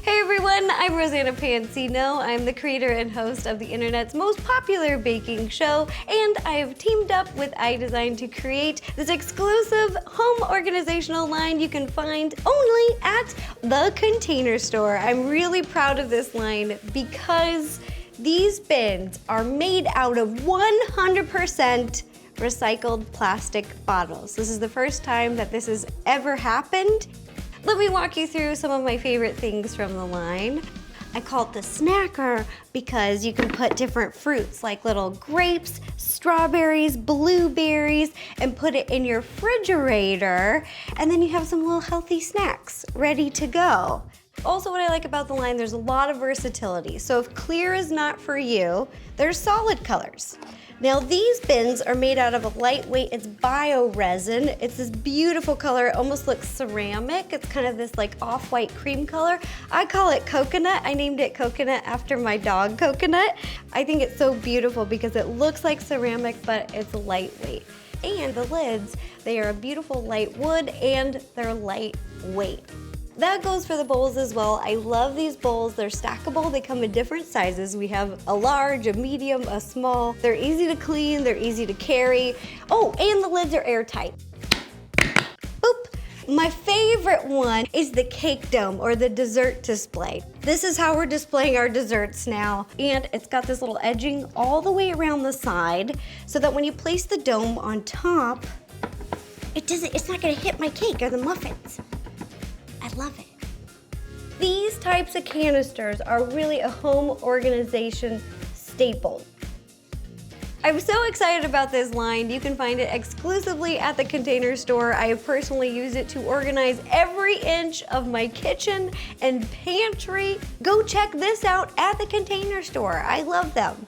Hey everyone, I'm Rosanna Pansino. I'm the creator and host of the internet's most popular baking show, and I have teamed up with iDesign to create this exclusive home organizational line you can find only at the Container Store. I'm really proud of this line because these bins are made out of 100% recycled plastic bottles. This is the first time that this has ever happened. Let me walk you through some of my favorite things from the line. I call it the snacker because you can put different fruits like little grapes, strawberries, blueberries, and put it in your refrigerator, and then you have some little healthy snacks ready to go. Also, what I like about the line, there's a lot of versatility. So if clear is not for you, there's solid colors. Now these bins are made out of a lightweight, it's bio-resin. It's this beautiful color, it almost looks ceramic. It's kind of this like off-white cream color. I call it coconut. I named it Coconut after my dog Coconut. I think it's so beautiful because it looks like ceramic, but it's lightweight. And the lids, they are a beautiful light wood and they're lightweight. That goes for the bowls as well. I love these bowls. They're stackable. They come in different sizes. We have a large, a medium, a small. They're easy to clean. They're easy to carry. Oh, and the lids are airtight. Boop. My favorite one is the cake dome or the dessert display. This is how we're displaying our desserts now. And it's got this little edging all the way around the side so that when you place the dome on top, it's not gonna hit my cake or the muffins. I love it. These types of canisters are really a home organization staple. I'm so excited about this line. You can find it exclusively at the Container Store. I have personally used it to organize every inch of my kitchen and pantry. Go check this out at the Container Store. I love them.